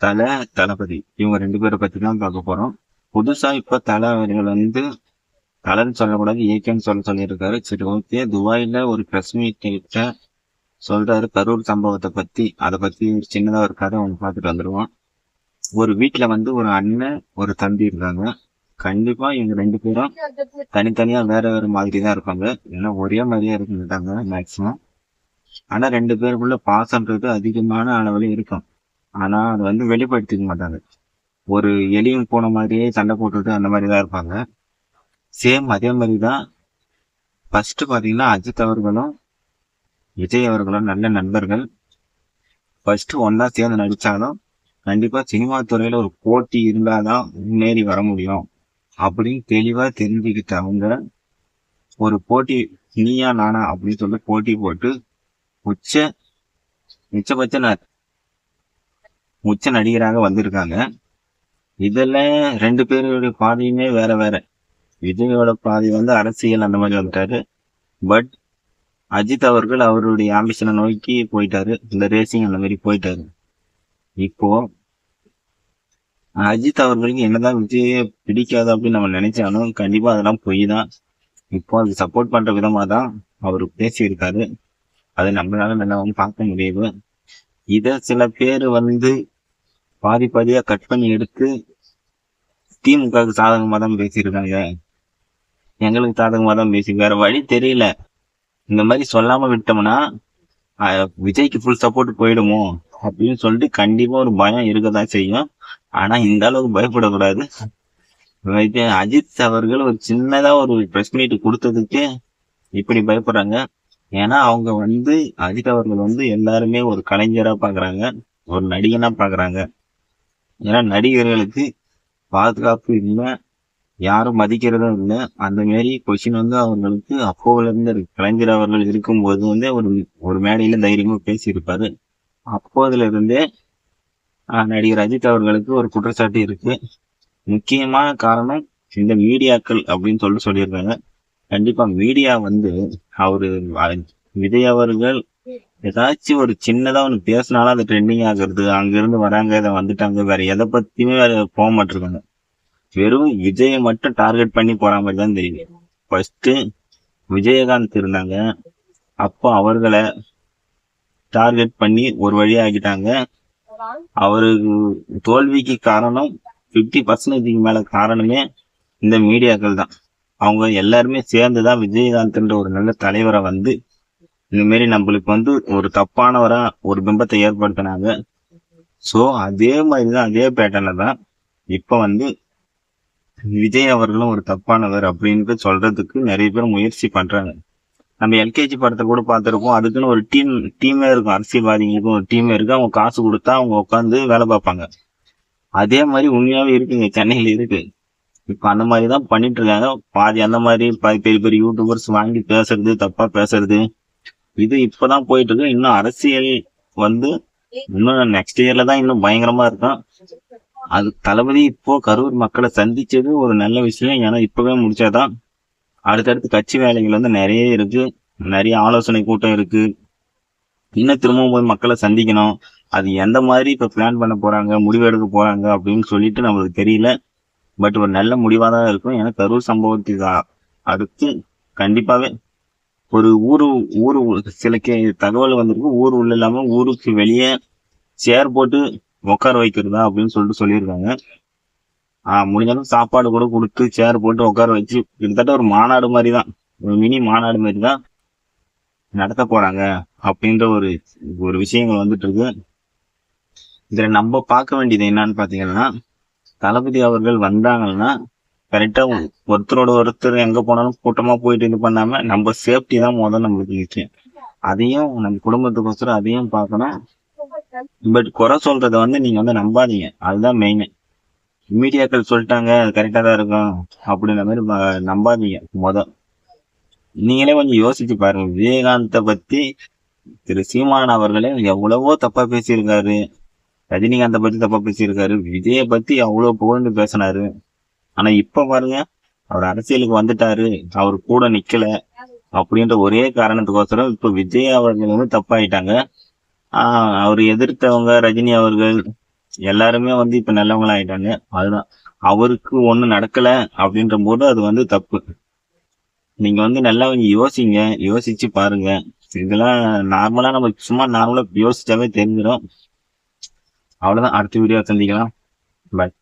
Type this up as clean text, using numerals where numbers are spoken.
தலை, தளபதி இவங்க 2 பேரை பத்தி தான் பார்க்க போறோம். புதுசா இப்ப தல அவர்கள் தலன்னு சொல்லக்கூடாது, ஏகேன்னு சொல்லியிருக்காரு. சரி, ஓகே. துபாயில ஒரு பிரஸ் மீட் கிட்ட சொல்றாரு கரூர் சம்பவத்தை பத்தி. அதை பத்தி சின்னதா ஒரு கதை ஒன்று பார்த்துட்டு வந்துருவோம். ஒரு வீட்டுல ஒரு அண்ணன் ஒரு தம்பி இருக்காங்க. கண்டிப்பா இவங்க 2 பேரும் தனித்தனியா வேற வேற மாதிரி தான் இருப்பாங்க. ஏன்னா ஒரே மாதிரியா இருக்க மாட்டாங்க மேக்சிமம். ஆனா 2 பேருக்குள்ள பாசம்ன்றது அதிகமான அளவுல இருக்கும். ஆனா அது வெளிப்படுத்திக்க மாட்டாங்க. ஒரு எலியும் போன மாதிரியே சண்டை போட்டுட்டு அந்த மாதிரி தான் இருப்பாங்க. சேம் அதே மாதிரி தான் ஃபர்ஸ்ட் பாத்தீங்கன்னா அஜித் அவர்களும் விஜய் அவர்களும் நல்ல நண்பர்கள். ஃபர்ஸ்ட் ஒன்னா சேர்ந்து நடிச்சாலும் கண்டிப்பா சினிமா துறையில ஒரு போட்டி இருந்தாதான் முன்னேறி வர முடியும் அப்படின்னு தெளிவா தெரிஞ்சுக்கிட்டு அவங்க ஒரு போட்டி, நீயா நானா அப்படின்னு சொல்லி போட்டி போட்டு உச்சபட்ச உச்ச நடிகராக வந்திருக்காங்க. இதுல 2 பேருடைய பாதையுமே வேற வேற. விஜயோட பாதை அரசியல் அந்த மாதிரி வந்துட்டாரு. பட் அஜித் அவர்கள் அவருடைய ஆம்பிஷனை நோக்கி போயிட்டாரு. இந்த ரேசிங் அந்த மாதிரி போயிட்டாரு. இப்போ அஜித் அவர்களுக்கு என்னதான் விஜய பிடிக்காது அப்படின்னு நம்ம நினைச்சாலும் கண்டிப்பா அதெல்லாம் பொய் தான். இப்போ அது சப்போர்ட் பண்ற விதமா தான் அவரு பேசியிருக்காரு. அதை நம்மளால நல்லா பார்க்க முடியுது. இத சில பேர் பாதி பாதியா கட் பண்ணி எடுத்து திமுகவுக்கு சாதகமா தான் பேசியிருக்காங்க. எங்களுக்கு சாதகமா தான் பேசி வேற வழி தெரியல. இந்த மாதிரி சொல்லாம விட்டோம்னா விஜய்க்கு ஃபுல் சப்போர்ட் போயிடுமோ அப்படின்னு சொல்லிட்டு கண்டிப்பா ஒரு பயம் இருக்கதான் செய்யும். ஆனா இந்த அளவுக்கு பயப்படக்கூடாது. அஜித் அவர்கள் ஒரு சின்னதா ஒரு பிரஸ் மீட் கொடுத்ததுக்கு இப்படி பயப்படுறாங்க. ஏன்னா அவங்க அஜித் அவர்கள் எல்லாருமே ஒரு கலைஞரா பாக்குறாங்க, ஒரு நடிகனா பாக்குறாங்க. ஏன்னா நடிகர்களுக்கு பாதுகாப்பு இல்லை, யாரும் மதிக்கிறதும் இல்லை. அந்த மாதிரி கொஸ்டின் அவங்களுக்கு அப்போல இருந்து கலைஞர் அவர்கள் இருக்கும்போது ஒரு மேடையில தைரியமா பேசியிருப்பாரு. அப்போதுல இருந்தே நடிகர் அஜித் அவர்களுக்கு ஒரு குற்றச்சாட்டு இருக்கு. முக்கியமான காரணம் இந்த மீடியாக்கள் அப்படின்னு சொல்லியிருக்காங்க. கண்டிப்பா மீடியா அவரு விஜய் அவர்கள் ஏதாச்சும் ஒரு சின்னதா ஒண்ணு பேசினாலும் அது ட்ரெண்டிங் ஆகுறது, அங்க இருந்து வராங்க, இதை வந்துட்டாங்க, வேற எதை பத்தியுமே வேற போக மாட்டிருக்காங்க. வெறும் விஜயை மட்டும் டார்கெட் பண்ணி போற மாதிரி தான் தெரியுது. ஃபர்ஸ்ட் விஜயகாந்த் இருந்தாங்க, அப்போ அவர்களை டார்கெட் பண்ணி ஒரு வழி ஆகிட்டாங்க. அவருக்கு தோல்விக்கு காரணம் 50% மேல காரணமே இந்த மீடியாக்கள் தான். அவங்க எல்லாருமே சேர்ந்துதான் விஜயகாந்த்ன்ற ஒரு நல்ல தலைவரை இந்த மாதிரி நம்மளுக்கு ஒரு தப்பானவரா ஒரு பிம்பத்தை ஏற்படுத்தினாங்க. சோ அதே மாதிரிதான், அதே பேட்டர்ல தான் இப்ப விஜய் அவர்களும் ஒரு தப்பானவர் அப்படின்னு சொல்றதுக்கு நிறைய பேர் முயற்சி பண்றாங்க. நம்ம எல்கேஜி படத்தை கூட பார்த்திருப்போம். அதுக்குன்னு ஒரு டீமே இருக்கும், அரசியல்வாதிகளுக்கும் ஒரு டீமே இருக்கு. அவங்க காசு கொடுத்தா அவங்க உட்காந்து வேலை பார்ப்பாங்க. அதே மாதிரி உண்மையாவே இருக்குங்க, சென்னையில இருக்கு. இப்ப அந்த மாதிரிதான் பண்ணிட்டு இருக்காங்க. பாதி அந்த மாதிரி பெரிய பெரிய யூடியூபர்ஸ் வாங்கி பேசுறது, தப்பா பேசுறது, இது இப்பதான் போயிட்டு இருக்கு. இன்னும் அரசியல் இன்னும் நெக்ஸ்ட் இயர்ல தான் இன்னும் பயங்கரமா இருக்கும். அது தளபதி இப்போ கரூர் மக்களை சந்திச்சது ஒரு நல்ல விஷயம். ஏன்னா இப்பவே முடிச்சாதான் அடுத்தடுத்து கட்சி வேலைகள் நிறைய இருக்கு, நிறைய ஆலோசனை கூட்டம் இருக்கு. இன்னும் திரும்பவும் போய் மக்களை சந்திக்கணும். அது எந்த மாதிரி இப்ப பிளான் பண்ண போறாங்க, முடிவெடுக்க போறாங்க அப்படின்னு சொல்லிட்டு நம்மளுக்கு தெரியல. பட் ஒரு நல்ல முடிவா தான் இருக்கும். ஏன்னா கரூர் சம்பவத்துக்கு அடுத்து கண்டிப்பாவே ஒரு ஊரு சில தகவல் வந்திருக்கு. ஊர் உள்ள இல்லாம ஊருக்கு வெளியே சேர் போட்டு உட்கார வைக்கிறதா அப்படின்னு சொல்லியிருக்காங்க. முடிஞ்சாலும் சாப்பாடு கூட கொடுத்து சேர் போட்டு உட்கார வச்சு கிட்டத்தட்ட ஒரு மாநாடு மாதிரி தான், ஒரு மினி மாநாடு மாதிரி தான் நடத்த போறாங்க அப்படின்ற ஒரு விஷயங்கள் இருக்கு. இதுல நம்ம பார்க்க வேண்டியது என்னன்னு பாத்தீங்கன்னா, தளபதி அவர்கள் வந்தாங்கன்னா கரெக்டா ஒருத்தரோட ஒருத்தர் எங்க போனாலும் கூட்டமா போயிட்டு இது பண்ணாம நம்ம சேஃப்டி தான் முதல்ல நம்மளுக்கு முக்கியம். அதையும் நம்ம குடும்பத்துக்கோசரம் அதையும் பார்க்கணும். பட் குறை சொல்றத நீங்க நம்பாதீங்க, அதுதான் மெயின். மீடியாக்கள் சொல்லிட்டாங்க அது கரெக்டா தான் இருக்கும் அப்படின்ற மாதிரி நம்பாதீங்க. நீங்களே கொஞ்சம் யோசிச்சு பாருங்க. விஜயகாந்த பத்தி திரு சீமான் அவர்களே எவ்வளவோ தப்பா பேசியிருக்காரு, ரஜினிகாந்த பத்தி தப்பா பேசியிருக்காரு, விஜய பத்தி அவ்வளவு புகழ்ந்து பேசினாரு. ஆனா இப்ப பாருங்க, அவர் அரசியலுக்கு வந்துட்டாரு, அவர் கூட நிக்கல அப்படின்ற ஒரே காரணத்துக்கோசரம் இப்ப விஜய் அவர்கள் தப்பாயிட்டாங்க. அவர் எதிர்த்தவங்க ரஜினி அவர்கள், எல்லாருமே வந்து இப்ப நல்லவங்களா ஆயிட்டாங்க. அதுதான் அவருக்கு ஒண்ணு நடக்கல அப்படின்ற போது அது வந்து தப்பு. நீங்க வந்து நல்லா கொஞ்சம் யோசிங்க, யோசிச்சு பாருங்க. இதெல்லாம் நார்மலா நம்ம சும்மா நார்மலா யோசிச்சாவே தெரிஞ்சிடும். அவ்வளவுதான். அடுத்த வீடியோ சந்திக்கலாம். பாய்.